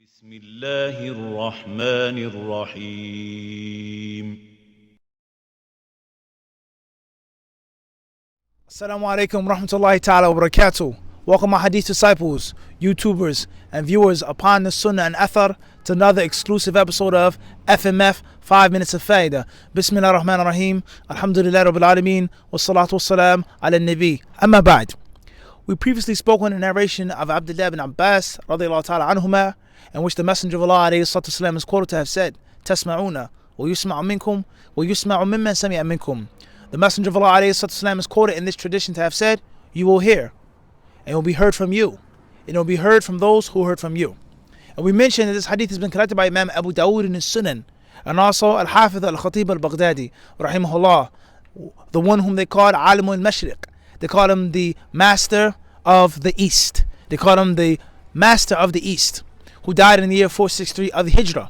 بسم الله الرحمن الرحيم. Assalamu alaikum rahmatullahi ta'ala wa barakatuh. Welcome my Hadith disciples, YouTubers, and viewers upon the Sunnah and Athar to another exclusive episode of F.M.F, 5 Minutes of Faidah. Bismillah ar-Rahman ar-Rahim. Alhamdulillah Rabbil Alameen. Wassalatu wassalam ala nabi. Amma ba'd. We previously spoke on the narration of Abdullah ibn Abbas radiyallahu ta'ala anhuma, in which the Messenger of Allah alayhi salatu wasalam is quoted to have said, Tasma'una wa yusma'u minkum wa yusma'u mimman sami'a minkum. The Messenger of Allah alayhi salatu wasalam is quoted in this tradition to have said, you will hear, and it will be heard from you, and it will be heard from those who heard from you. And we mentioned that this hadith has been collected by Imam Abu Dawood in his Sunan, and also Al-Hafidh Al-Khatib Al-Baghdadi, rahimahullah, the one whom they called Alim al-Mashriq. They called him the master of the East. They called him the master of the East, who died in the year 463 of the Hijrah.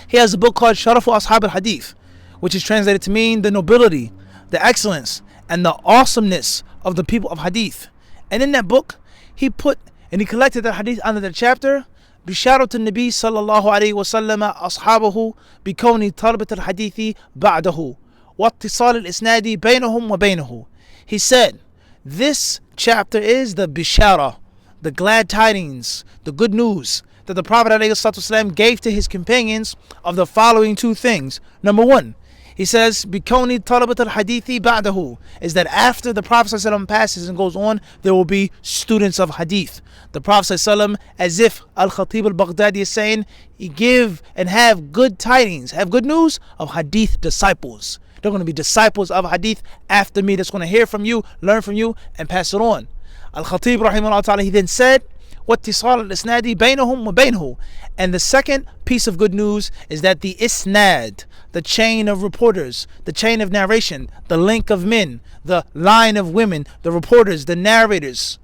He has a book called Sharafu Ashab al-Hadith, which is translated to mean the nobility, the excellence, and the awesomeness of the people of Hadith. And in that book, he collected the Hadith under the chapter, Bisharat al-Nabi sallallahu alayhi wa sallam ashabahu bikawni talabat al-hadithi ba'dahu wa ittisal al-isnadi baynahum wa baynahu. He said, this chapter is the Bishara, the glad tidings, the good news that the Prophet ﷺ gave to his companions of the following two things. Number one, he says, Bikawni talabat al-hadithi ba'dahu, is that after the Prophet ﷺ passes and goes on, there will be students of hadith. The Prophet ﷺ, as if Al-Khatib al-Baghdadi is saying, he give and have good tidings, have good news of hadith disciples. They're going to be disciples of hadith after me, that's going to hear from you, learn from you, and pass it on. Al-Khatib rahimahullah ta'ala, he then said, وَاتِّصَالَ الْإِسْنَادِ بَيْنَهُمْ وَبَيْنَهُ. And the second piece of good news is that the isnad, the chain of reporters, the chain of narration, the link of men, the line of women, the reporters, the narrators,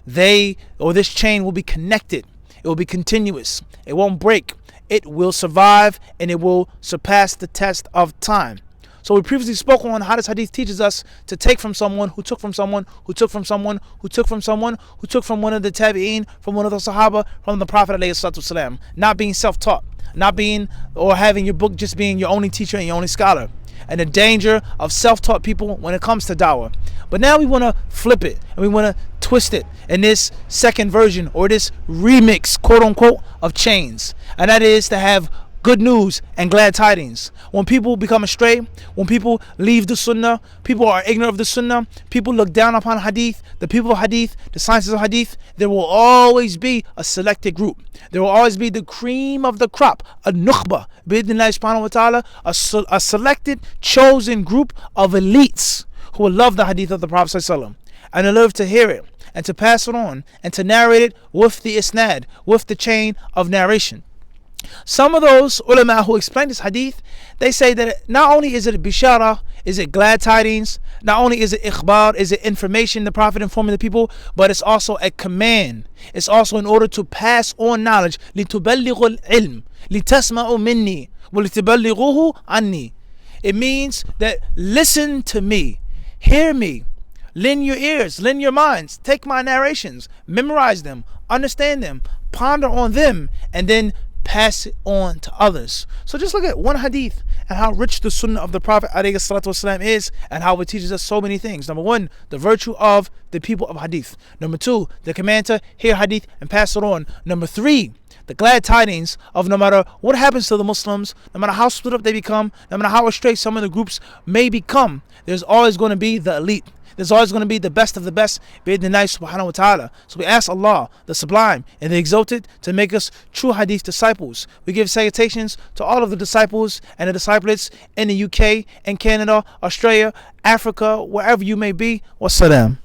this chain will be connected. It will be continuous. It won't break. It will survive, and it will surpass the test of time. So we previously spoke on how this hadith teaches us to take from someone who took from someone who took from someone who took from someone who took from one of the tabi'een, from one of the sahaba, from the Prophet ﷺ. Not being self-taught, not being or having your book just being your only teacher and your only scholar. And the danger of self-taught people when it comes to dawah. But now we want to flip it and we want to twist it in this second version, or this remix, quote-unquote, of Chaynz. And that is to have good news and glad tidings. When people become astray, when people leave the sunnah, people are ignorant of the sunnah, people look down upon hadith, the people of hadith, the sciences of hadith, there will always be a selected group. There will always be the cream of the crop, a nukhba, bi'idhnillahi subhanahu wa ta'ala, a selected, chosen group of elites who will love the hadith of the Prophet ﷺ, and will love to hear it, and to pass it on, and to narrate it with the isnad, with the chain of narration. Some of those ulama who explain this hadith, they say that not only is it bishara, is it glad tidings, not only is it ikhbar, is it information, the Prophet informing the people, but it's also a command. It's also in order to pass on knowledge. لِتُبَلِّغُ الْعِلْمِ لِتَسْمَعُ مِنِّي وَلِتُبَلِّغُوهُ عَنِّي. It means that listen to me, hear me, lend your ears, lend your minds, take my narrations, memorize them, understand them, ponder on them, and then pass it on to others. So just look at one hadith and how rich the sunnah of the Prophet ﷺ is, and how it teaches us so many things. Number one, the virtue of the people of hadith. Number two, the command to hear hadith and pass it on. Number three, the glad tidings of no matter what happens to the Muslims, no matter how split up they become, no matter how astray some of the groups may become, there's always going to be the elite. There's always going to be the best of the best, bi'idhnillahi subhanahu wa ta'ala. So we ask Allah, the Sublime and the Exalted, to make us true hadith disciples. We give salutations to all of the disciples and the disciples in the UK, in Canada, Australia, Africa, wherever you may be. Wassalam.